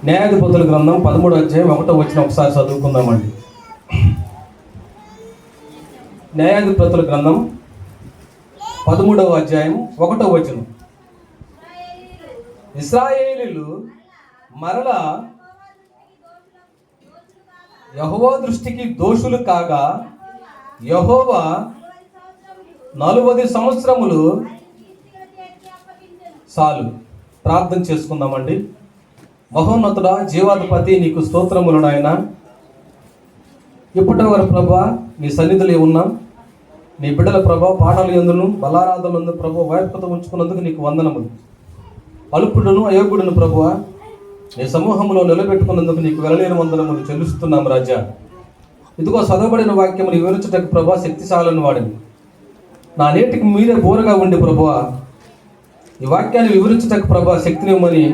న్యాయాధిపతుల గ్రంథం 13వ అధ్యాయం 1వ వచనం ఒకసారి చదువుకుందామండి. న్యాయాధిపతుల గ్రంథం 13వ అధ్యాయం 1వ వచనం. ఇశ్రాయేలీయులు మరలా యెహోవా దృష్టికి దోషులు కాగా యెహోవా 40 సంవత్సరములు చాలు. ప్రార్థన చేసుకుందామండి. మహోన్నతుడా, జీవాధిపతి, నీకు స్తోత్రములు నాయన. ఇప్పటి వరకు ప్రభా నీ సన్నిధిలో ఉన్నాం. నీ బిడ్డల ప్రభా పాటలు ఎందును బలారాధనలు ప్రభు వైపుత ఉంచుకున్నందుకు నీకు వందనములు. అల్పుడును అయోగ్యుడును ప్రభువా నీ సమూహంలో నిలబెట్టుకున్నందుకు నీకు వెళ్ళలేని వందనములు చెల్లిస్తున్నాం రాజా. ఇదిగో చదవబడిన వాక్యములు వివరించటకు ప్రభా శక్తిశాలను వాడిని. నా నేటికి మీరే బోరగా ఉండి ప్రభువా ఈ వాక్యాన్ని వివరించటకు ప్రభా శక్తినివ్వమని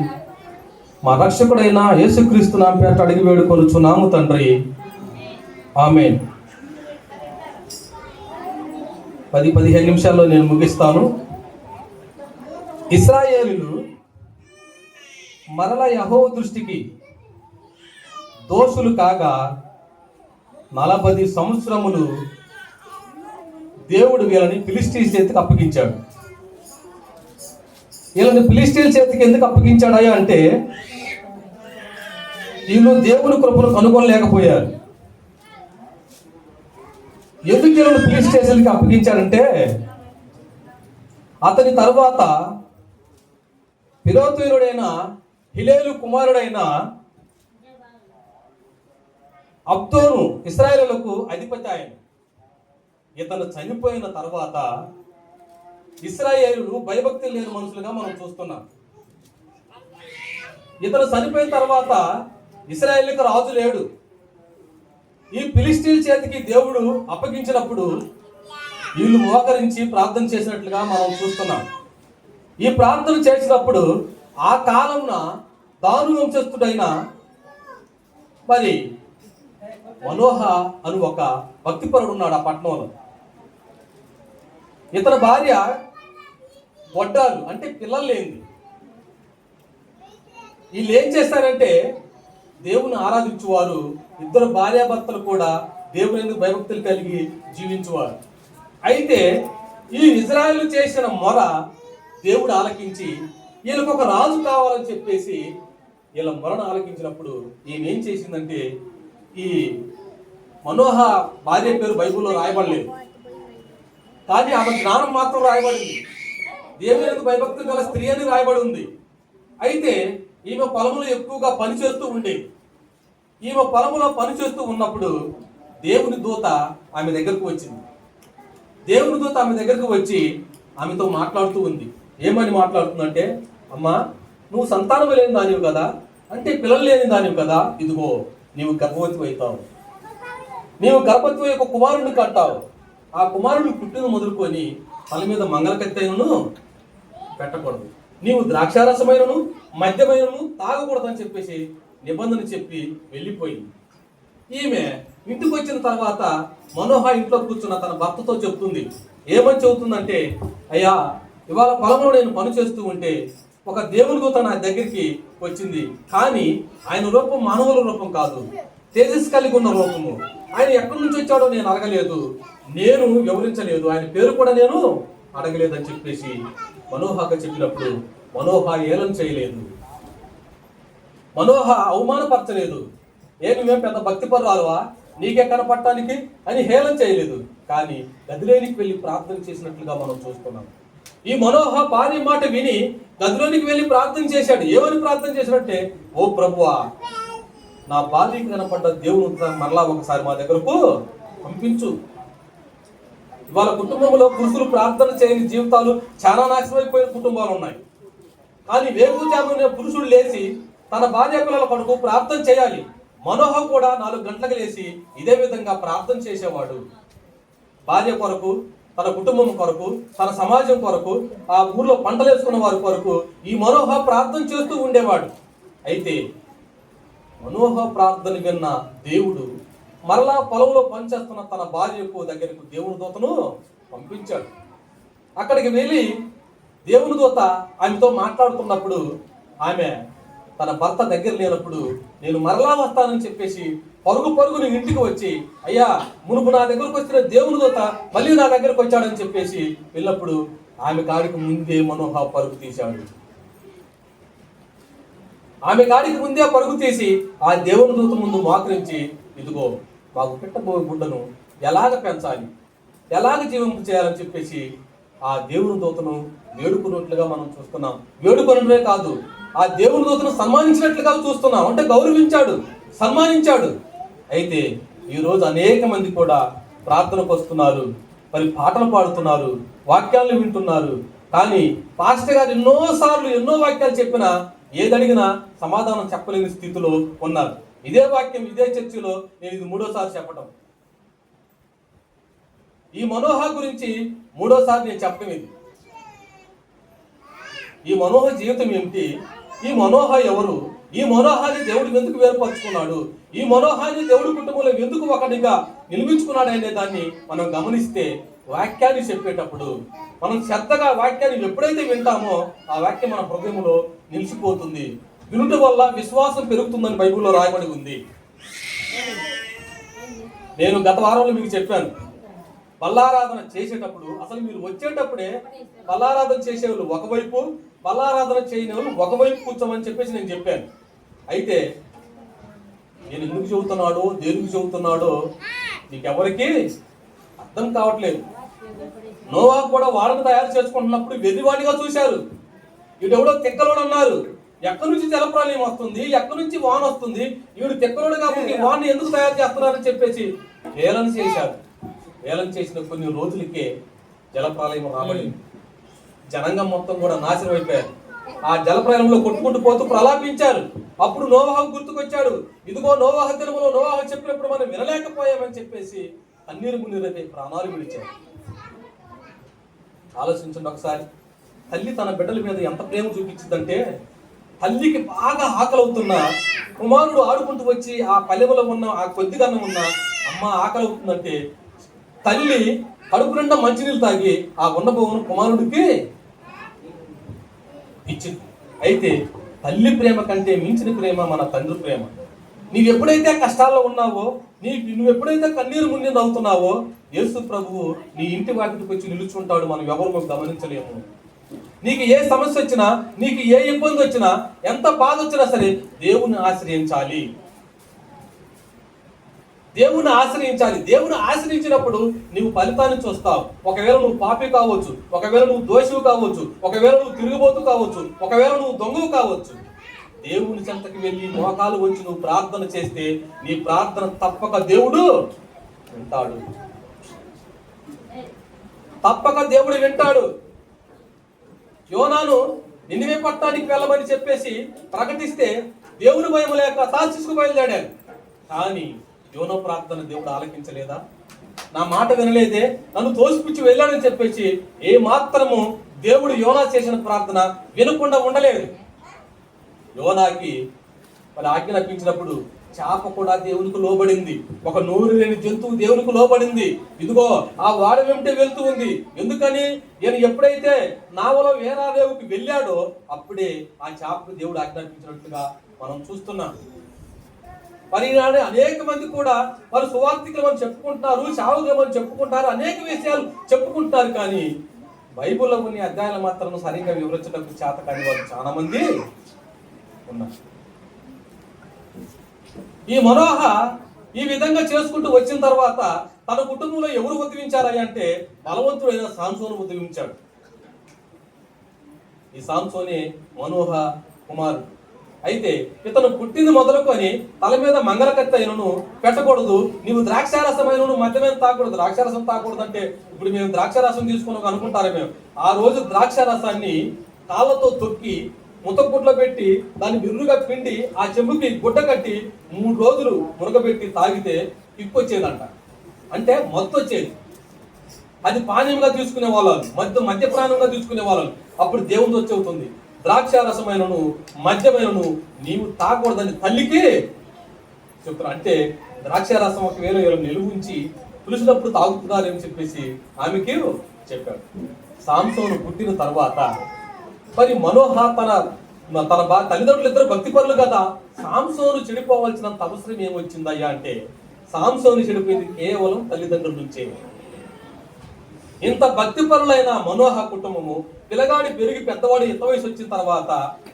మా రక్షకుడైన యేసుక్రీస్తు నామమున పేరట అడిగి వేడుకొనుచున్నాము తండ్రి, ఆమేన్. 10-15 నిమిషాల్లో నేను ముగిస్తాను. ఇశ్రాయేలీయులు మరల యెహోవా దృష్టికి దోషులు కాగా 40 సంవత్సరములు దేవుడు వీళ్ళని ఫిలిష్తీయుల చేతికి అప్పగించాడు. వీళ్ళని ఫిలిష్తీయుల చేతికి ఎందుకు అప్పగించాడయ్యా అంటే వీళ్ళు దేవుని కృపను కనుగొనలేకపోయారు. ఎందుకు వీళ్ళని ఫిలిష్తీయులకి అప్పగించాడంటే అతని తర్వాత పిరోతీయుడైన హిలేలు కుమారుడైన అబ్దోను ఇశ్రాయేలులకు అధిపతి ఆయన. ఇతను చనిపోయిన తర్వాత ఇశ్రాయేలులు భయభక్తులు లేని మనుషులుగా మనం చూస్తున్నాం. ఇతను చనిపోయిన తర్వాత ఇశ్రాయేలుకి రాజు లేడు. ఈ ఫిలిష్తీయుల చేతికి దేవుడు అప్పగించినప్పుడు వీళ్ళు మోకరించి ప్రార్థన చేసినట్లుగా మనం చూస్తున్నాం. ఈ ప్రార్థన చేసినప్పుడు ఆ కాలంన దాను వంశస్థుడైన మరి మనోహ అను ఒక భక్తిపరుడు ఉన్నాడు ఆ పట్టణంలో. ఇతని భార్య వడ్డాలు అంటే పిల్లలు లేనిది. వీళ్ళు ఏం చేస్తారంటే దేవుని ఆరాధించువారు, ఇద్దరు భార్యాభర్తలు కూడా దేవుని ఎందుకు భయభక్తులు కలిగి జీవించువారు. అయితే ఈ ఇజ్రాయేలు చేసిన మొర దేవుడు ఆలకించి వీళ్ళకు ఒక రాజు కావాలని చెప్పేసి వీళ్ళ మొరను ఆలకించినప్పుడు ఈయన ఏం చేసిందంటే ఈ మనోహ భార్య పేరు బైబిల్లో రాయబడలేదు, కానీ ఆమె జ్ఞానం మాత్రం రాయబడింది. దేవునికి భయభక్తులు గల స్త్రీ అని రాయబడి ఉంది. అయితే ఈమె పొలంలో ఎక్కువగా పనిచేస్తూ ఉండేది. ఈమె పొలంలో పనిచేస్తూ ఉన్నప్పుడు దేవుని దూత ఆమె దగ్గరకు వచ్చింది. దేవుని దూత ఆమె దగ్గరకు వచ్చి ఆమెతో మాట్లాడుతూ ఉంది. ఏమని మాట్లాడుతుందంటే, అమ్మా నువ్వు సంతానం లేని దానివి కదా, అంటే పిల్లలు లేని దానివి కదా, ఇదిగో నీవు గర్భవతి అవుతావు. నీవు గర్భవతి ఒక కుమారుడిని కట్టావు. ఆ కుమారుడు పుట్టిన మొదలుకొని తల మీద మంగళకత్తెను పెట్టకూడదు, నీవు ద్రాక్షారసమైనను మద్యమైనను తాగకూడదని చెప్పేసి నిబంధన చెప్పి వెళ్ళిపోయింది. ఈమె ఇంటికి వచ్చిన తర్వాత మనోహ ఇంట్లో కూర్చున్న తన భర్తతో చెప్తుంది. ఏమని చెబుతుందంటే, అయ్యా ఇవాళ పొలంలో నేను పని చేస్తూ ఉంటే ఒక దేవుని దూత నా దగ్గరికి వచ్చింది, కానీ ఆయన రూపం మానవుల రూపం కాదు, తేజస్సు కలిగి ఉన్న రూపము. ఆయన ఎక్కడి నుంచి వచ్చాడో నేను అడగలేదు, నేను వివరించలేదు, ఆయన పేరు కూడా నేను అడగలేదని చెప్పేసి మనోహగా చెప్పినప్పుడు మనోహ ఏలం చేయలేదు, మనోహ అవమానపరచలేదు. నువ్వేం పెద్ద భక్తిపరురాలువా, నీకే కనపడటానికి అని హేళన చేయలేదు. కానీ గదిలోనికి వెళ్ళి ప్రార్థన చేసినట్లుగా మనం చూస్తున్నాం. ఈ మనోహ భార్య మాట విని గదిలోనికి వెళ్ళి ప్రార్థన చేశాడు. ఏమని ప్రార్థన చేశాడంటే, ఓ ప్రభువా నా భార్యకి కనపడ్డ దేవుని మరలా ఒకసారి మా దగ్గరకు పంపించు. ఇవాళ కుటుంబంలో పురుషులు ప్రార్థన చేయని జీవితాలు చాలా నాశనమైపోయిన కుటుంబాలు ఉన్నాయి. కానీ వేకుజామున పురుషుడు లేచి తన భార్య పిల్లల కొరకు ప్రార్థన చేయాలి. మనోహ కూడా 4 గంటలకు లేచి ఇదే విధంగా ప్రార్థన చేసేవాడు. భార్య కొరకు, తన కుటుంబం కొరకు, తన సమాజం కొరకు, ఆ ఊర్లో పంటలు వేసుకున్న వారి కొరకు ఈ మనోహ ప్రార్థన చేస్తూ ఉండేవాడు. అయితే మనోహ ప్రార్థన విన్న దేవుడు మరలా పొలంలో పనిచేస్తున్న తన భార్యకు దగ్గరకు దేవుని దూతను పంపించాడు. అక్కడికి వెళ్ళి దేవుని దూత ఆమెతో మాట్లాడుతున్నప్పుడు ఆమె తన భర్త దగ్గర లేనప్పుడు నేను మరలా వస్తానని చెప్పేసి పరుగు పరుగుని ఇంటికి వచ్చి, అయ్యా మునుపు నా దగ్గరకు వచ్చిన దేవుని దూత మళ్ళీ నా దగ్గరకు వచ్చాడని చెప్పేసి వెళ్ళినప్పుడు ఆమె కాడికి ముందే మనోహ పరుగు తీశాడు. ఆమె కాడికి ముందే పరుగు తీసి ఆ దేవుని దూత ముందు మోకరించి, ఇదిగో మాకు పెట్టబోయే గుడ్డను ఎలాగ పెంచాలి, ఎలాగ జీవింపు చేయాలని చెప్పేసి ఆ దేవుని దూతను వేడుకున్నట్లుగా మనం చూస్తున్నాం. వేడుకొనడమే కాదు, ఆ దేవుని దూతను సన్మానించినట్లుగా చూస్తున్నాం. అంటే గౌరవించాడు, సన్మానించాడు. అయితే ఈరోజు అనేక మంది కూడా ప్రార్థనకు వస్తున్నారు, మరి పాటలు పాడుతున్నారు, వాక్యాలను వింటున్నారు. కానీ పాస్టర్ గారు ఎన్నోసార్లు ఎన్నో వాక్యాలు చెప్పినా ఏదడిగినా సమాధానం చెప్పలేని స్థితిలో ఉన్నారు. ఇదే వాక్యం ఇదే చర్చిలో నేను ఇది 3వ చెప్పటం. ఈ మనోహ గురించి 3వ నేను చెప్పటం ఇది. ఈ మనోహ జీవితం ఏమిటి? ఈ మనోహ ఎవరు? ఈ మనోహాన్ని దేవుడు ఎందుకు వేరుపరుచుకున్నాడు? ఈ మనోహాన్ని దేవుడి కుటుంబంలో ఎందుకు ఒకటిగా నిలిపించుకున్నాడు అనే దాన్ని మనం గమనిస్తే, వాక్యాన్ని చెప్పేటప్పుడు మనం శ్రద్ధగా వాక్యాన్ని ఎప్పుడైతే వింటామో ఆ వాక్యం మన హృదయంలో నిలిచిపోతుంది. వినుట వల్ల విశ్వాసం పెరుగుతుందని బైబిల్లో రాయబడి ఉంది. నేను గత వారంలో మీకు చెప్పాను, బల్లారాధన చేసేటప్పుడు అసలు మీరు వచ్చేటప్పుడే బల్లారాధన చేసేవాళ్ళు ఒకవైపు, బల్లారాధన చేయని వాళ్ళు ఒకవైపు కూర్చోమని చెప్పేసి నేను చెప్పాను. అయితే నేను ఎందుకు చెబుతున్నాడో దేనికి చెబుతున్నాడో నీకెవరికి అర్థం కావట్లేదు. నోవా కూడా వాడను తయారు చేసుకుంటున్నప్పుడు వెర్రివాడిగా చూశారు. వీడెవడో తిక్కలోడు అన్నారు. ఎక్కడి నుంచి జలప్రాలయం వస్తుంది, ఎక్కడి నుంచి వాన వస్తుంది, వీడు తిక్కలోడు కాబట్టి వాన్ని ఎందుకు తయారు చేస్తున్నారని చెప్పేసి హేళన చేశారు. హేళన చేసిన కొన్ని రోజులకే జలప్రలయం రాబడింది. జనాంగం మొత్తం కూడా నాశనం అయిపోయారు. ఆ జలప్రలయంలో కొట్టుకుంటూ పోతూ ప్రలాపించారు. అప్పుడు నోవాహు గుర్తుకొచ్చాడు. ఇదిగో నోవాహు దినములో నోవాహు చెప్పినప్పుడు మనం వినలేకపోయామని చెప్పేసి కన్నీరు మున్నీరైతే ప్రాణాలు విడిచారు. ఆలోచించండి ఒకసారి. తల్లి తన బిడ్డల మీద ఎంత ప్రేమ చూపించిందంటే, తల్లికి బాగా ఆకలి అవుతున్న కుమారుడు ఆడుకుంటూ వచ్చి ఆ పల్లెములో ఉన్న ఆ కొద్దిగా ఉన్న అమ్మ ఆకలి అవుతుందంటే తల్లి కడుపు నిండా మంచినీళ్ళు తాగి ఆ ఉన్న భూమును కుమారుడికి ఇచ్చింది. అయితే తల్లి ప్రేమ కంటే మించిన ప్రేమ మన తండ్రి ప్రేమ. నీవు ఎప్పుడైతే కష్టాల్లో ఉన్నావో, నువ్వు ఎప్పుడైతే కన్నీరు మున్నీరు అవుతున్నావో, యేసు ప్రభువు నీ ఇంటి వాకిటికి వచ్చి నిలుచుంటాడు. మనం ఎవరు గమనించలేము. నీకు ఏ సమస్య వచ్చినా, నీకు ఏ ఇబ్బంది వచ్చినా, ఎంత బాధ వచ్చినా సరే దేవుణ్ణి ఆశ్రయించాలి. దేవుని ఆశ్రయించాలి. దేవుని ఆశ్రయించినప్పుడు నీవు ఫలితాన్ని చూస్తావు. ఒకవేళ నువ్వు పాపి కావచ్చు, ఒకవేళ నువ్వు దోషివు కావచ్చు, ఒకవేళ నువ్వు తిరుగుబోతు కావచ్చు, ఒకవేళ నువ్వు దొంగవు కావచ్చు. దేవుని చెంతకి వెళ్ళి మోకాలు వచ్చి నువ్వు ప్రార్థన చేస్తే నీ ప్రార్థన తప్పక దేవుడు వింటాడు. తప్పక దేవుడు వింటాడు. యోనాను నినివే పట్టణానికి వెళ్ళమని చెప్పేసి ప్రకటిస్తే దేవుని భయం లేక తార్షీషుకు బయలుదేరాడు. కానీ యోనా ప్రార్థన దేవుడు ఆలకించలేదా? నా మాట వినలేదే, నన్ను తోసిపుచ్చి వెళ్ళాడని చెప్పేసి ఏ మాత్రము దేవుడు యోనా చేసిన ప్రార్థన వినకుండా ఉండలేదు. యోనాకి మరి ఆజ్ఞాపించినప్పుడు చేప కూడా దేవునికి లోబడింది. ఒక నోరు లేని జంతువు దేవునికి లోబడింది. ఇదిగో ఆ వాడ వెంటే వెళ్తూ ఉంది. ఎందుకని? నేను ఎప్పుడైతే నావలో వేరాదేవుకి వెళ్ళాడో అప్పుడే ఆ చేపకు దేవుడు ఆజ్ఞాపించినట్లుగా మనం చూస్తున్నాం. మరి ఈనాడు అనేక మంది కూడా వారు సువార్థికులు అని చెప్పుకుంటున్నారు, సేవకులు అని చెప్పుకుంటారు, అనేక విషయాలు చెప్పుకుంటున్నారు. కానీ బైబిల్లో కొన్ని అధ్యాయాలు మాత్రం సరిగ్గా వివరించడానికి చేత కాని వాళ్ళు చాలా మంది ఉన్నారు. ఈ మనోహ ఈ విధంగా చేసుకుంటూ వచ్చిన తర్వాత తన కుటుంబంలో ఎవరు ఉద్యమించారని అంటే బలవంతుడైన సాంసోను ఉద్యమించాడు. ఈ సాంసోనే మనోహ కుమారుడు. అయితే ఇతను పుట్టింది మొదలుకొని తల మీద మంగళకత్తి అయినను పెట్టకూడదు, నీవు ద్రాక్షారసమైనను మద్యమైన తాకూడదు. ద్రాక్షారసం తాకూడదు అంటే ఇప్పుడు మేము ద్రాక్షారసం తీసుకున్నాం అనుకుంటారే మేము. ఆ రోజు ద్రాక్షారసాన్ని కాళ్ళతో తొక్కి ముతగుడ్లో పెట్టి దాన్ని బిర్రుగా పిండి ఆ చెంబుకి గుడ్డ కట్టి 3 రోజులు మునగబెట్టి తాగితే వచ్చేదంట. అంటే మత్తు వచ్చేది. అది పానీయంగా తీసుకునే వాళ్ళు, మద్యపానంగా తీసుకునే వాళ్ళు. అప్పుడు దేవుని వచ్చి అవుతుంది, ద్రాక్షారసమైనను మద్యమైనను నీవు తాగకూడదని తల్లికి చెప్తారు. అంటే ద్రాక్షారసం ఒక వేళ నిలువుంచి పిలిచినప్పుడు తాగుతున్నారని చెప్పేసి ఆమెకి చెప్పాడు. సాంసోను పుట్టిన తర్వాత మరి మనోహ తన తన తల్లిదండ్రులు ఇద్దరు భక్తి పరులు కదా, సాంసోను చెడిపోవాల్సినంత అవసరం ఏమొచ్చిందయ్యా అంటే, సాంసోను చెడిపోయింది కేవలం తల్లిదండ్రుల నుంచే. ఇంత భక్తి పరులైన మనోహ కుటుంబము పిల్లగాడి పెరిగి పెద్దవాడు ఎంత వయసు వచ్చిన తర్వాత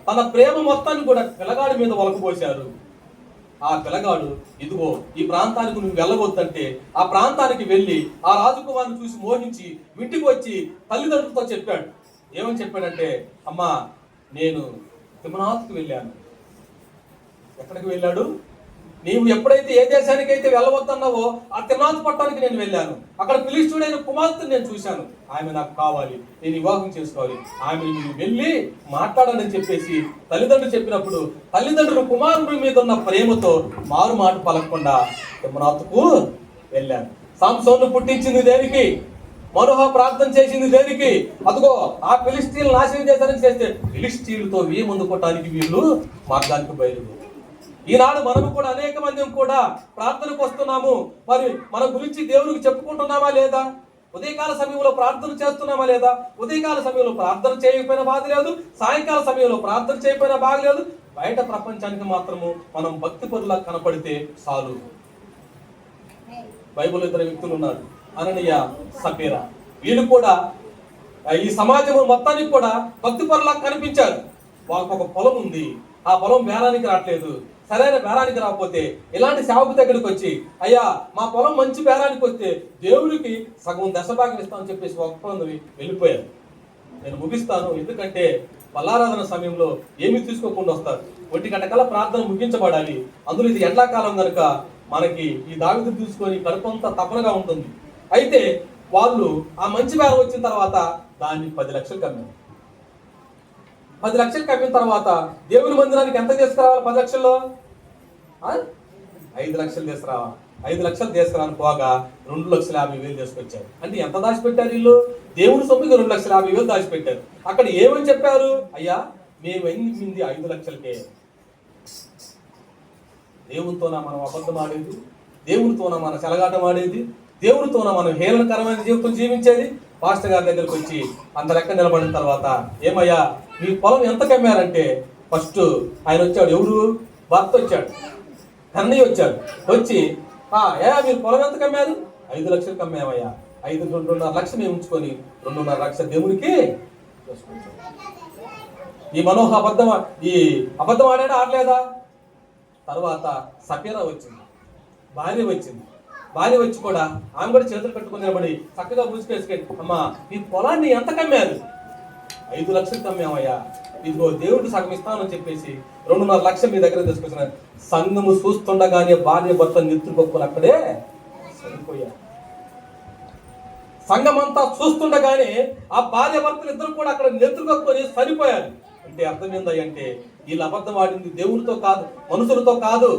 తన ప్రేమ మొత్తాన్ని కూడా పిల్లగాడి మీద ఒలకపోశారు. ఆ పిల్లగాడు ఇదిగో ఈ ప్రాంతానికి నువ్వు వెళ్ళవద్దంటే ఆ ప్రాంతానికి వెళ్ళి ఆ రాజకుమారిని చూసి మోహించి ఇంటికి వచ్చి తల్లిదండ్రులతో చెప్పాడు. ఏమని చెప్పాడంటే, అమ్మా నేను తిమ్నాథ్కి వెళ్ళాను. ఎక్కడికి వెళ్ళాడు? నీవు ఎప్పుడైతే ఏ దేశానికైతే వెళ్ళవద్దన్నావో ఆ తిమ్నాథ్ పట్టణానికి నేను వెళ్ళాను. అక్కడ ఫిలిష్తీయుడైన కుమార్తెను నేను చూశాను. ఆమె నాకు కావాలి, నేను వివాహం చేసుకోవాలి, ఆమె మీరు వెళ్ళి మాట్లాడాలని చెప్పేసి తల్లిదండ్రులు చెప్పినప్పుడు తల్లిదండ్రులు కుమారుడి మీద ఉన్న ప్రేమతో మారు మాట పలకకుండా తిమ్నాథ్కు వెళ్ళాను. సాంసోను పుట్టించింది దేనికి? మనోహ ప్రార్థన చేసింది దేనికి? అదిగో ఆ ఫిలిష్తీయులు నాశనం చేశారని చేస్తే ఫిలిష్తీయులతో ముందుకోవటానికి వీళ్ళు మార్గానికి బయలుదేరు. ఈనాడు మనము కూడా అనేక మంది కూడా ప్రార్థనకు వస్తున్నాము. మరి మన గురించి దేవునికి చెప్పుకుంటున్నామా లేదా? ఉదయకాల సమయంలో ప్రార్థన చేస్తున్నామా లేదా? ఉదయకాల సమయంలో ప్రార్థన చేయకపోయినా బాధ లేదు, సాయంకాల సమయంలో ప్రార్థన చేయకపోయినా బాగలేదు. బయట ప్రపంచానికి మాత్రము మనం భక్తి పరులా కనపడితే చాలు. బైబిల్ ఇద్దరు వ్యక్తులు ఉన్నారు, అననీయ సపీరా. వీళ్ళు కూడా ఈ సమాజం మొత్తానికి కూడా భక్తి పరులా కనిపించారు. వాళ్ళకు ఒక పొలం ఉంది, ఆ పొలం బేరానికి రావట్లేదు. సరైన బేరానికి రాకపోతే ఇలాంటి సేవకు దగ్గరికి వచ్చి, అయ్యా మా పొలం మంచి బేరానికి వస్తే దేవుడికి సగం దశభాగం ఇస్తామని చెప్పేసి ఒప్పందం వెళ్ళిపోయారు. నేను ముగిస్తాను, ఎందుకంటే బల్లారాధన సమయంలో ఏమి తీసుకోకుండా వస్తారు. 1 గంట కల్లా ప్రార్థన ముగించబడాలి. అందులో ఇది ఎండాకాలం కనుక మనకి ఈ దావిదు తీసుకొని కడుపంతా తపనగా ఉంటుంది. అయితే వాళ్ళు ఆ మంచి బేరం వచ్చిన తర్వాత దాన్ని 10 లక్షలు కమ్మారు. 10 లక్షలు కమ్మిన తర్వాత దేవుని మందిరానికి ఎంత తీసుకురావాలి? 10 లక్షల్లో 5 లక్షలు తీసుకురావాలి. 5 లక్షలు తీసుకురాని పోగా 2,50,000 తీసుకొచ్చారు. అంటే ఎంత దాచిపెట్టారు వీళ్ళు? దేవుని సొమ్ముకి 2,50,000 దాచిపెట్టారు. అక్కడ ఏమని చెప్పారు? అయ్యా మేము ఎందింది 5 లక్షలకే. దేవునితోనా మనం అబద్ధం ఆడేది? దేవునితోనా మనం చెలగాటం ఆడేది? దేవునితోనా మనం హేళనకరమైన జీవితం జీవించేది? పాస్టర్ గారి దగ్గరికి వచ్చి అంత లెక్క నిలబడిన తర్వాత, ఏమయ్యా మీ పొలం ఎంత కమ్మారంటే, ఫస్ట్ ఆయన వచ్చాడు. ఎవరు? భర్త వచ్చాడు, కన్నయ్య వచ్చాడు. వచ్చి మీరు పొలం ఎంత కమ్మారు? 5 లక్షలు కమ్మామయ్యా. 2.5 లక్షలు మేము ఉంచుకొని 2.5 లక్షలు దేవునికి. ఈ మనోహ అబద్ధం ఆడాడా ఆడలేదా? తర్వాత సపీరా వచ్చింది, భార్య వచ్చింది. భార్య వచ్చి కూడా ఆమె కూడా చేతులు కట్టుకుని నిలబడి చక్కగా పూసుకేసుకొని, అమ్మా ఈ పొలాన్ని ఎంత కమ్మారు? 5 లక్షలు కమ్మామయ్యా. ఇదిగో దేవుడికి సగం ఇస్తామని చెప్పేసి 2.5 లక్షలు మీ దగ్గర తీసుకొచ్చిన. సంఘము చూస్తుండగానే భార్య భర్త నెత్తుకొక్కుని అక్కడే చనిపోయారు. సంఘం అంతా చూస్తుండగానే ఆ భార్య భర్తలు ఇద్దరు కూడా అక్కడ నెత్తుకొక్కుని చనిపోయారు. అంటే అర్థం ఏందంటే, వీళ్ళు అబద్ధం ఆడింది దేవుడితో కాదు, మనుషులతో కాదు,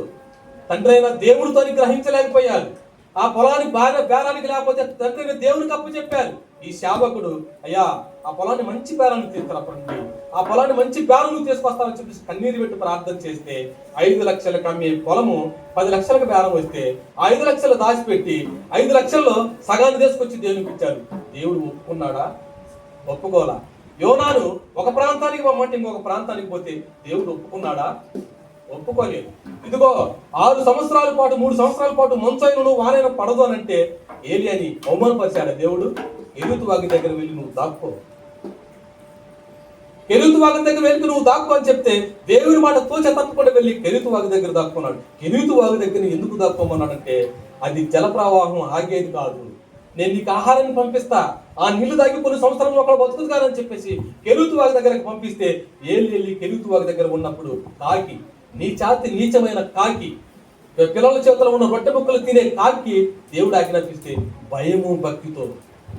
తండ్రి అయిన దేవుడితో గ్రహించలేకపోయారు. ఆ పొలానికి భార్య బేరానికి లేకపోతే తండ్రి దేవునికి అప్పు చెప్పారు. ఈ సేవకుడు, అయ్యా ఆ పొలాన్ని మంచి బేరాన్ని తీసుకురాపండి, ఆ పొలాన్ని మంచి బేరాన్ని తీసుకొస్తామని చెప్పేసి కన్నీరు పెట్టి ప్రార్థన చేస్తే 5 లక్షలు కమ్మే పొలము 10 లక్షలకు బేరం వస్తే 5 లక్షలు దాచిపెట్టి 5 లక్షల్లో సగాన్ని తీసుకొచ్చి దేవునికి ఇచ్చారు. దేవుడు ఒప్పుకున్నాడా? ఒప్పుకోలా. యోనాను ఒక ప్రాంతానికి పొమ్మంటే ఇంకొక ప్రాంతానికి పోతే దేవుడు ఒప్పుకున్నాడా? ఒప్పుకోలేదు. ఇదిగో 6 సంవత్సరాల పాటు 3 సంవత్సరాల పాటు మంచైనను వానైనా పడదు అని అంటే ఏలియాని అవమానపరిచాడు దేవుడు. కెరీతు వాగు దగ్గర వెళ్ళి నువ్వు దాక్కో, కెరీతు వాగు దగ్గర వెళ్ళి నువ్వు దాక్కో అని చెప్తే దేవుని మాట తోచ తప్పకుండా వెళ్ళి కెరీతు వాగు దగ్గర దాక్కున్నాడు. కెరీతు వాగు దగ్గర ఎందుకు దాక్కోమన్నాడంటే, అది జల ప్రవాహం ఆగేది కాదు, నేను నీకు ఆహారాన్ని పంపిస్తా, ఆ నీళ్లు తాగి కొన్ని సంవత్సరాలు ఒకళ్ళు బతుకుదు కాదని చెప్పేసి కెరీతు వాగు దగ్గరకు పంపిస్తే వెళ్ళి కెరీతు వాగు దగ్గర ఉన్నప్పుడు కాకి, నీ చాతి నీచమైన కాకి, పిల్లల చేతిలో ఉన్న రొట్టె ముక్కలు తినే కాకి దేవుడు ఆజ్ఞాపిస్తే భయము భక్తితో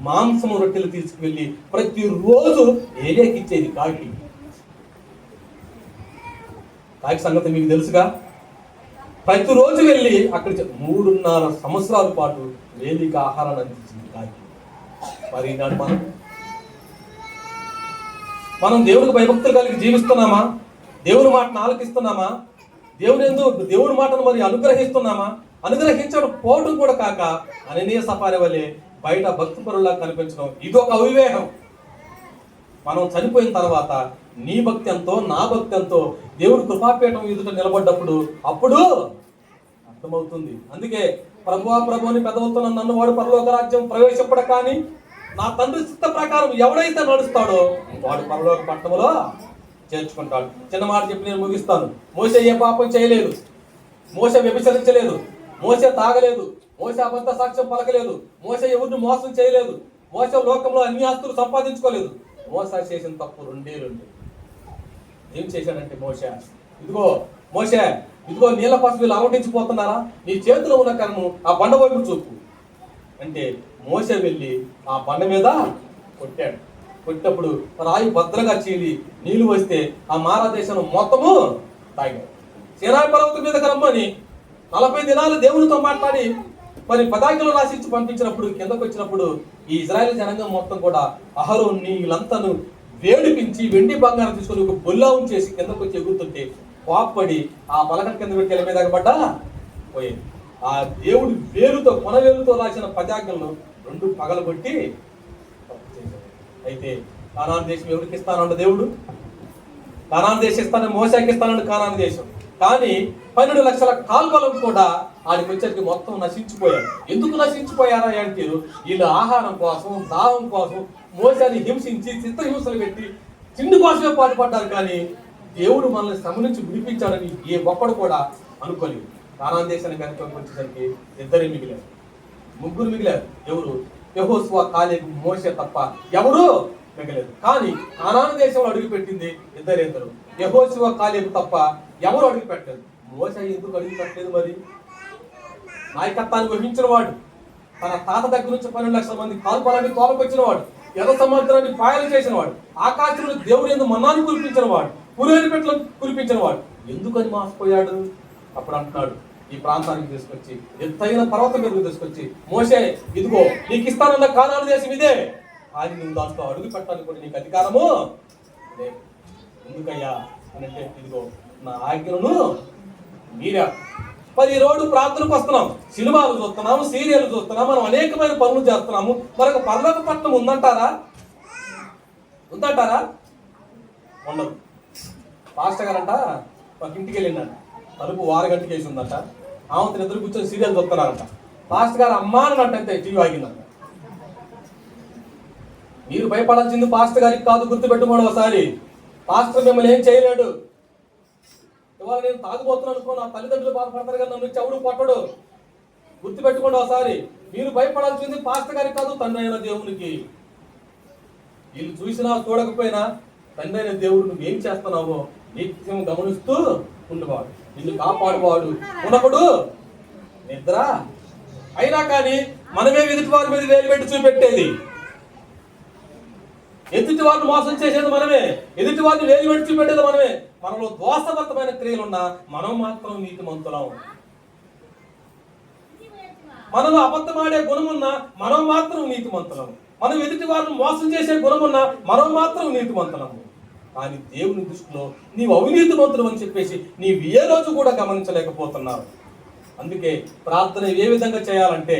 మాంసము రొట్టెలు తీసుకువెళ్ళి ప్రతిరోజు ఏలియాకి ఇచ్చేది కాకి. కాకి సంగతి మీకు తెలుసుగా. ప్రతిరోజు వెళ్ళి అక్కడ 3.5 సంవత్సరాల పాటు ఏలికి ఆహారాన్ని అందించింది కాకి. మరి ఈనాడు మనం దేవుడికి భయభక్తులు కలిగి జీవిస్తున్నామా? దేవుని మాటను ఆలకిస్తున్నామా? దేవుని మాటను మరి అనుగ్రహిస్తున్నామా? అనుగ్రహించడం పోవడం కూడా కాక అననీయ సఫారీ వలె బయట భక్తి పరుల్లా కనిపించడం, ఇదొక అవివేహం. మనం చనిపోయిన తర్వాత నీ భక్తి ఎంతో నా భక్తి ఎంతో దేవుడు కృపాపీఠం ఎదుట నిలబడ్డప్పుడు అప్పుడు అర్థమవుతుంది. అందుకే ప్రభుని పెదవుతో నన్ను వాడు పరలోక రాజ్యం ప్రవేశింపడ కానీ నా తండ్రి చిత్త ప్రకారం ఎవడైతే నడుస్తాడో వాడు పరలోక పట్టణంలో చేర్చుకుంటాడు. చిన్న మాట చెప్పి నేను ముగిస్తాను. మోసే ఏ పాపం చేయలేదు, మోసే వ్యభిచరించలేదు, మోసే తాగలేదు, మోసే అబద్ధ సాక్ష్యం పలకలేదు, మోసే ఎవరిని మోసం చేయలేదు, మోసే లోకంలో అన్ని ఆస్తులు సంపాదించుకోలేదు. మోసే చేసిన తప్పు రెండే రెండు. ఏం చేశాడంటే మోసే ఇదిగో నీళ్ళ కోసం వీళ్ళు అలవటించిపోతున్నారా, నీ చేతిలో ఉన్న కన్ను ఆ బండ వైపు చూపు అంటే మోసే వెళ్ళి ఆ బండ మీద కొట్టాడు. కొట్టినప్పుడు రాయి భద్రగా చీలి నీళ్లు వస్తే ఆ మారా దేశం మొత్తము తాగాడు. సీనాయి పర్వతం మీదకి రమ్మని 40 దినాలు దేవునితో మాట్లాడి మరి పతాకలు రాసిచ్చి పంపించినప్పుడు కిందకు వచ్చినప్పుడు ఈ ఇజ్రాయెల్ జనాంగం మొత్తం కూడా అహరోన్ని వీళ్ళంతాను వేడిపించి వెండి బంగారం తీసుకొని ఒక బొల్లా ఉంచేసి కిందకు వచ్చి ఎగురుతుంటే కోప్పడి ఆ పలక కింద పెట్టి మీద పడ్డా పోయేది. ఆ దేవుడు కొనవేలుతో రాసిన పతాకలను 2 పగలగొట్టి తప్పు చేశాడు. అయితే కానాను దేశం ఎవరికి ఇస్తానంట దేవుడు? కానాను దేశం ఇస్తానని మోసాకి ఇస్తానండి కానాను దేశం. కానీ 12 లక్షల కాల్వలం కూడా ఆడికి వచ్చేసరికి మొత్తం నశించిపోయారు. ఎందుకు నశించిపోయారా అంటే వీళ్ళు ఆహారం కోసం దాహం కోసం మోసాన్ని హింసించి చిత్రహింసలు పెట్టి తిండి కోసమే పాటుపడ్డారు. కానీ దేవుడు మనల్ని శ్రమ నుంచి విడిపించాడని ఏ ఒక్కడు కూడా అనుకోలేదు. కానాను దేశానికి కనుక వచ్చేసరికి 2 మిగిలారు, 3 మిగిలారు. ఎవరు? యెహోషువ, కాలేబు, మోషే తప్ప ఎవరు మిగలేదు. కానీ కానాను దేశంలో అడుగు పెట్టింది 2 యెహోషువ, కాలేబు తప్ప ఎవరు అడుగు పెట్టలేదు. మోషే ఎందుకు అడుగు పెట్టలేదు? మరి నాయకత్వాన్ని వహించిన వాడు, తన తాత దగ్గర నుంచి 12 లక్షల మంది కాల్పాలని తోలకొచ్చిన వాడు, ఎర్ర సముద్రాన్ని పాయలు చేసిన వాడు, ఆకాశంలో దేవుడు ఎందుకు మన్నాన్ని కురిపించిన వాడు, పురేరు పెట్టలను కురిపించిన వాడు, ఎందుకని మాసిపోయాడు? అప్పుడు అంటున్నాడు, ఈ ప్రాంతానికి తీసుకొచ్చి ఎత్తైన పర్వతం మీదకి తీసుకొచ్చి మోషే ఇదిగో నీకు ఇస్తానన్న కానాను దేశం ఇదే, కానీ నువ్వు దాంట్లో అడుగు పెట్టడానికి కూడా నీకు అధికారము లేదు. ఎందుకయ్యా అని అంటే ఇదిగో నా ఆజ్ఞలను మీరా. 10 రోజు ప్రార్థనకు వస్తున్నాం, సినిమాలు చూస్తున్నాము, సీరియల్ చూస్తున్నాము, మనం అనేకమైన పనులు చేస్తున్నాము. మనకు పరలోక పట్టణం ఉందంటారా? ఉండదు. పాస్టర్ గారంట ఒక ఇంటికి వెళ్ళిందంట, తలుపు 6 గంటకి వేసి ఉందంట. ఆమె ఇద్దరు కూర్చొని సీరియల్ చూస్తున్నారంట. పాస్టర్ గారు అమ్మానంటే టీవీ ఆగిందంట. మీరు భయపడాల్సింది పాస్టర్ గారికి కాదు, గుర్తుపెట్టుకోండి ఒకసారి. పాస్టర్ మిమ్మల్ని ఏం చేయలేడు. ఇవాళ నేను తాగుబోతున్నాను అనుకో, నా తల్లిదండ్రులు బాధపడతారు కానీ నన్ను చెవుడు పట్టడు. గుర్తుపెట్టుకోండి ఒకసారి. మీరు భయపడాల్సింది పాస్టర్ గారికి కాదు, తండ్రి అయిన దేవునికి. వీళ్ళు చూసినా చూడకపోయినా తండ్రి అయిన దేవుడు నువ్వేం చేస్తున్నావో నిత్యం గమనిస్తూ ఉండేవాడు, నిన్ను కాపాడువాడు, ఉనకుడు నిద్ర. అయినా కానీ మనమే ఎదుటి వారి మీద వేలు పెట్టి చూపెట్టేది, ఎదుటి వారిని మోసం చేసేది మనమే, ఎదుటి వారిని వేలు పెట్టి చూపెట్టేది మనమే. మనలో దోషభరితమైన క్రియలున్నా మనం మాత్రం నీతిమంతులం. మనలో అబద్ధమాడే గుణమున్నా మనం మాత్రం నీతిమంతులం. మనం ఎదుటి వారిని మోసం చేసే గుణమున్నా మనం మాత్రం నీతిమంతులము. కానీ దేవుని దృష్టిలో నీవు అవినీతిమంతులు అని చెప్పేసి నీవు ఏ రోజు కూడా గమనించలేకపోతున్నావు. అందుకే ప్రార్థన ఏ విధంగా చేయాలంటే,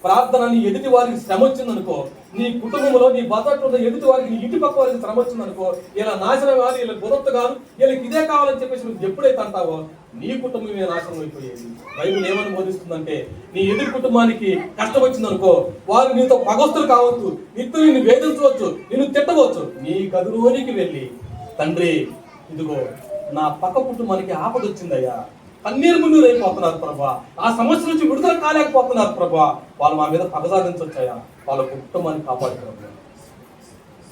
ప్రార్థన నీ ఎదుటి వారికి శ్రమ వచ్చిందనుకో, నీ కుటుంబంలో నీ భద్రతలో ఎదుటి వారికి నీ ఇంటి పక్క వారికి శ్రమ వచ్చిందనుకో, ఇలా నాశనం కాదు, ఇలా గురొత్తు కాదు, వీళ్ళకి ఇదే కావాలని చెప్పేసి నువ్వు ఎప్పుడైతే అంటావో నీ కుటుంబమే నాశనం అయిపోయేది. బైబిల్ ఏమని బోధిస్తుందంటే, నీ ఎదుటి కుటుంబానికి కష్టం వచ్చిందనుకో, వారు నీతో పగస్తులు కావచ్చు, నిత్యం నిన్ను వేధించవచ్చు, నిన్ను తిట్టవచ్చు. నీ గదిలోనికి వెళ్ళి, తండ్రి ఇదిగో నా పక్క కుటుంబానికి ఆపద వచ్చిందయ్యా, కన్నీరు మున్నీరు అయిపోతున్నారు ప్రభా, ఆ సమస్య నుంచి విడుదల కాలేకపోతున్నారు ప్రభా, వాళ్ళు మా మీద పగ సాధించవచ్చాయా, వాళ్ళ కుటుంబాన్ని కాపాడుతున్నారు,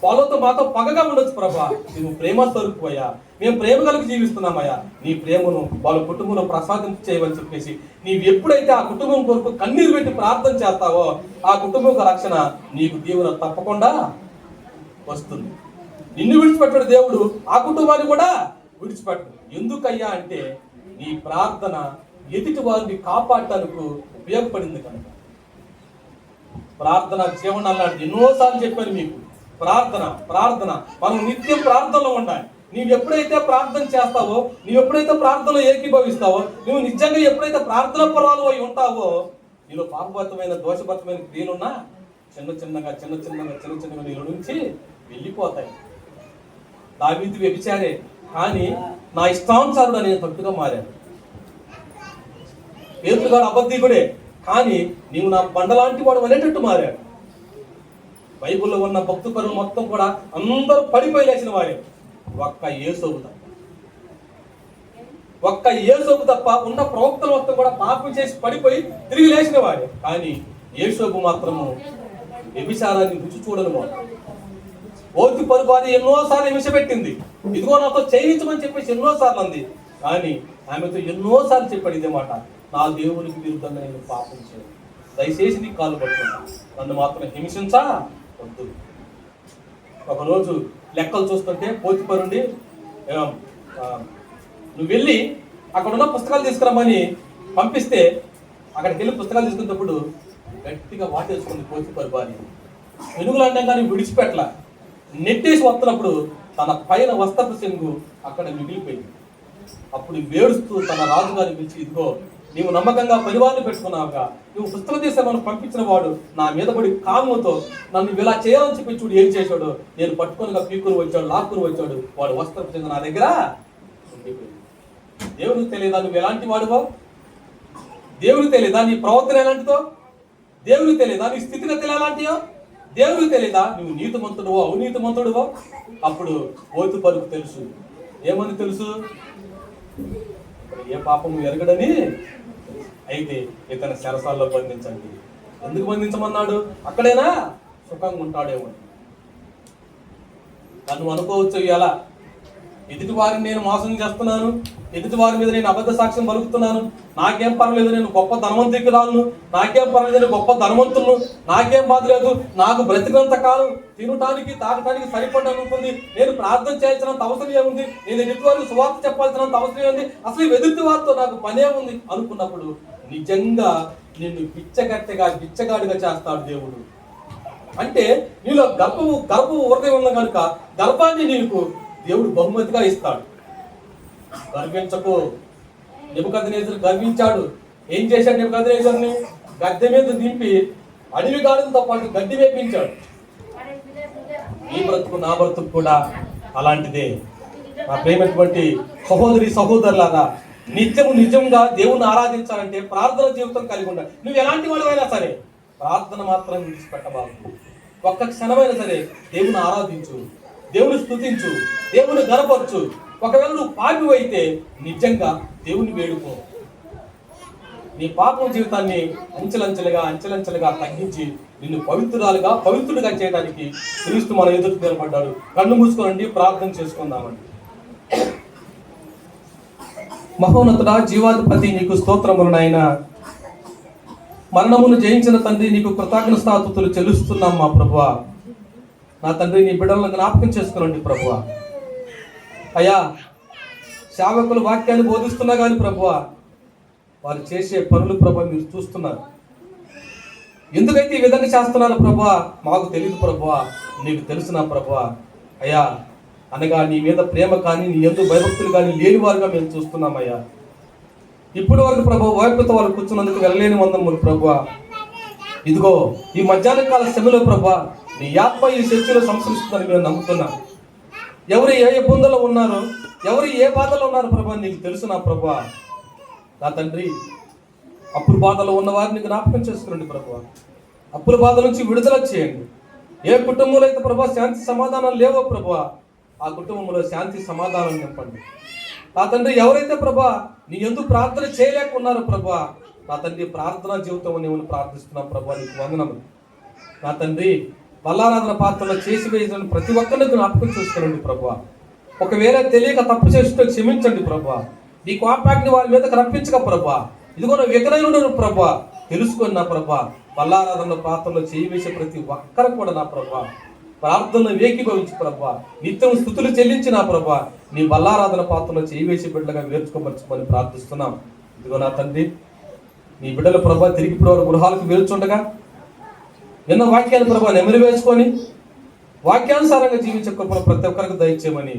వాళ్ళతో మాతో పగగా ఉండొచ్చు ప్రభా, నువ్వు ప్రేమ స్వరూపయ్యా, మేము ప్రేమ కలిగి జీవిస్తున్నామయ్యా, నీ ప్రేమను వాళ్ళ కుటుంబంలో ప్రసాదింపు చేయమని చెప్పేసి నీవు ఎప్పుడైతే ఆ కుటుంబం కొరకు కన్నీరు పెట్టి ప్రార్థన చేస్తావో ఆ కుటుంబం రక్షణ నీకు దీవెన తప్పకుండా వస్తుంది. నిన్ను విడిచిపెట్టాడు దేవుడు, ఆ కుటుంబాన్ని కూడా విడిచిపెట్టడు. ఎందుకయ్యా అంటే నీ ప్రార్థన ఎదుటి వారిని కాపాడటానికి ఉపయోగపడింది కనుక. ప్రార్థన జీవనం లాంటి ఎన్నోసార్లు చెప్పాను మీకు. ప్రార్థన మనం నిత్యం ప్రార్థనలో ఉండాలి. నీవు ఎప్పుడైతే ప్రార్థన చేస్తావో, నీవు ఎప్పుడైతే ప్రార్థనలో ఏకీభవిస్తావో, నువ్వు నిజంగా ఎప్పుడైతే ప్రార్థన పరాలు అయి ఉంటావో, నీలో పాపబద్ధమైన దోషబద్ధమైన క్రియలున్నా చిన్న చిన్నగా నీళ్ళ నుంచి వెళ్ళిపోతాయి. దావీదు వ్యభిచారే, కానీ నా ఇష్టానుసారుడు అనే తట్టుగా మారాడు. పేతురు గారు అబద్ధికుడే, కానీ నీవు నా బండలాంటి వాడు అనేటట్టు మారాడు. బైబిల్లో ఉన్న భక్తు పరులు మొత్తం కూడా అందరూ పడిపోయి లేచిన వారే, ఒక్క యేసోబు తప్ప ఉన్న ప్రవక్తలు మొత్తం కూడా పాపం చేసి పడిపోయి తిరిగి లేచిన వారే. కానీ యేసోబు మాత్రము వ్యభిచారాన్ని రుచి చూడను వాడు. ఓతి పరుపాది ఎన్నోసార్లు హింస పెట్టింది, ఇదిగో నాతో చేయించమని చెప్పేసి ఎన్నోసార్లు అంది. కానీ ఆమెతో ఎన్నోసార్లు చెప్పాడు ఇదే మాట, నా దేవునికి విరుద్ధంగా నేను పాపం చేయను, దయచేసి నీకు కాలు పడుతున్నా, నన్ను మాత్రం హింసించా వద్దు. ఒకరోజు లెక్కలు చూస్తుంటే పోతిపరుండి, నువ్వు వెళ్ళి అక్కడ ఉన్న పుస్తకాలు తీసుకురమ్మని పంపిస్తే అక్కడికి వెళ్ళి పుస్తకాలు తీసుకున్నప్పుడు గట్టిగా వాటేసుకుంది పోతిపరు భార్య. వెనుగులు అంటే కానీ విడిచిపెట్టల, నెట్టేసి వస్తున్నప్పుడు తన పైన వస్త్రపు చెంగు అక్కడ మిగిలిపోయింది. అప్పుడు వేడుస్తూ తన రాజుగారిని పిలిచి, ఇదిగో నీవు నమ్మకంగా పరివారాన్ని పెట్టుకున్నావుగా, నువ్వు పుస్తకం తీస్తే మనం పంపించిన వాడు నా మీద పడి కాముతో నన్ను ఇలా చేయాలని చెప్పి చూడు ఏం చేశాడు, నేను పట్టుకునిగా పీకుని వచ్చాడు, లాక్కుని వచ్చాడు, వాడు వస్త్రపు చెంగు నా దగ్గర ఉండిపోయింది. దేవుడికి తెలియదా నువ్వు ఎలాంటి వాడువో? దేవుడికి తెలియదా నీ ప్రవర్తన ఎలాంటిదో? దేవుడికి తెలియదా నీ స్థితిగతులు ఎలాంటియో? దేవుడికి తెలియదా నువ్వు నీతిమంతుడువో అవినీతిమంతుడువో? అప్పుడు ఓతు పరుకు తెలుసు. ఏమని తెలుసు? ఏ పాపము ఎరగడని. అయితే ఇతను చెరసాల్లో బంధించండి. ఎందుకు బంధించమన్నాడు? అక్కడైనా సుఖంగా ఉంటాడేమో. నన్ను అనుకోవచ్చు, ఇలా ఎదుటి వారిని నేను మోసం చేస్తున్నాను, ఎదుటి వారి మీద నేను అబద్ధ సాక్ష్యం పలుకుతున్నాను, నాకేం పర్లేదు, నేను గొప్ప ధనవంతుడికి రాను, నాకేం పర్లేదు, నేను గొప్ప ధనవంతులను, నాకేం బాధ లేదు, నాకు బ్రతికినంత కాలం తినటానికి తాగటానికి సరిపడనుకుంది, నేను ప్రార్థన చేయాల్సినంత అవసరం ఏముంది, నేను ఎదుటి వారికి సువార్త చెప్పాల్సినంత అవసరం ఏముంది, అసలు ఎదుటి వారితో నాకు పనే ఉంది అనుకున్నప్పుడు నిజంగా నిన్ను బిచ్చగాడిగా చేస్తాడు దేవుడు. అంటే నీలో గర్భము హృదయం ఉన్న కనుక గర్భాన్ని నీకు దేవుడు బహుమతిగా ఇస్తాడు. గర్వించకు. నెబుకద్నెజరు గర్వించాడు. ఏం చేశాడు? నెబుకద్నెజరుని గద్దె మీద దింపి అడవి గాడులతో పాటు గడ్డి వేపించాడు. ఈ బ్రతుకు నా బ్రతుకు కూడా అలాంటిదే. నా ప్రేమటువంటి సహోదరి సహోదరులారా, నిజంగా దేవుణ్ణి ఆరాధించాలంటే ప్రార్థన జీవితం కలిగి ఉండాలి. నువ్వు ఎలాంటి వాడివైనా సరే ప్రార్థన మాత్రం విడిచిపెట్టబాకు. ఒక్క క్షణమైనా సరే దేవుని ఆరాధించు, దేవుని స్తుతించు, దేవుని గనపరచు. ఒకవేళ నువ్వు పాపివైతే నిజంగా దేవుని వేడుకో. నీ పాపం జీవితాన్ని అంచెలంచెలుగా తగ్గించి నిన్ను పవిత్రుడిగా చేయడానికి క్రీస్తు మన ఎదురు నిలబడ్డాడు. కళ్ళు మూసుకోనండి, ప్రార్థన చేసుకుందామండి. మహోన్నతుడా, జీవాధిపతి, నీకు స్తోత్రములు నాయన. మరణమును జయించిన తండ్రి, నీకు కృతజ్ఞతాస్తుతులు చెల్లిస్తున్నాం మా ప్రభువా. నా తండ్రి, నీ బిడ్డలను జ్ఞాపకం చేసుకునండి ప్రభువా. అయ్యా, సేవకులు వాక్యాన్ని బోధిస్తున్నా కానీ ప్రభువా, వారు చేసే పనులు ప్రభువా మీరు చూస్తున్నారు. ఎందుకైతే ఈ విధంగా చేస్తున్నారు ప్రభువా మాకు తెలియదు ప్రభువా, నీకు తెలుసు నా ప్రభువా. అయ్యా, అనగా నీ మీద ప్రేమ కానీ నీ యందు భయభక్తులు కానీ లేని వారుగా మేము చూస్తున్నామయ్యా. ఇప్పటి వరకు ప్రభువా ఓపికతో వాళ్ళు కూర్చున్నందుకు వెళ్ళలేని వందనములు ప్రభువా. ఇదిగో ఈ మధ్యాహ్న కాల శ్రమలో ప్రభువా నీ ఆత్మ ఈ చర్చలో సంస్కరిస్తుందని మేము నమ్ముతున్నాం. ఎవరు ఏ ఇబ్బందుల్లో ఉన్నారో, ఎవరు ఏ బాధలో ఉన్నారో ప్రభా నీకు తెలుసు నా ప్రభువా. నా తండ్రి, అప్పుల బాధలో ఉన్న వారిని జ్ఞాపకం చేసుకురండి ప్రభువా. అప్పుల బాధ నుంచి విడుదల చేయండి. ఏ కుటుంబంలో అయితే ప్రభా శాంతి సమాధానం లేవో ప్రభువా, ఆ కుటుంబంలో శాంతి సమాధానం నింపండి. నా తండ్రి, ఎవరైతే ప్రభా నీ ఎందుకు ప్రార్థన చేయలేకున్నారో ప్రభా, నా తండ్రి ప్రార్థనా జీవితం నేను ప్రార్థిస్తున్నాం ప్రభా, నీకు వందనములు. నా తండ్రి, బల్లారాధన పాత్రలో చేసి వేసిన ప్రతి ఒక్కరిని జ్ఞాపకం చూసుకోండి ప్రభువా. ఒకవేళ తెలియక తప్పు చేస్తుంటే క్షమించండి ప్రభువా. నీ కోపాగ్ని వారి మీదకి రప్పించక ప్రభువా. ఇదిగో నా విగ్రహుడు ప్రభువా, తెలుసుకొని నా ప్రభువా, బల్లారాధన పాత్రలో చేయి వేసే ప్రతి ఒక్కరు కూడా నా ప్రభువా ప్రార్థనలు వేకిభవించి ప్రభువా, నిత్యం స్తుతులు చెల్లించి నా ప్రభువా నీ బల్లారాధన పాత్రలో చేయి వేసి బిడ్డలుగా వేర్చుకోమని ప్రార్థిస్తున్నాం. ఇదిగో నా తండ్రి, నీ బిడ్డల ప్రభువా తిరిగి ఇప్పుడు వారు గృహాలకు వేల్చుండగా ఎన్నో వాక్యాన్ని ప్రభా నెమరు వేసుకొని వాక్యానుసారంగా జీవించే కృపను ప్రతి ఒక్కరికి దయచేయమని,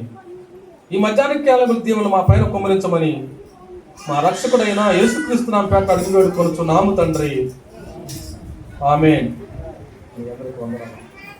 ఈ మధ్యాహ్న కాలం దీవెనలు మా పైన కుమ్మరించమని మా రక్షకుడైన యేసుక్రీస్తు నామమున పేట అడిగి వేడుకొనుచున్నాము తండ్రి. ఆమేన్.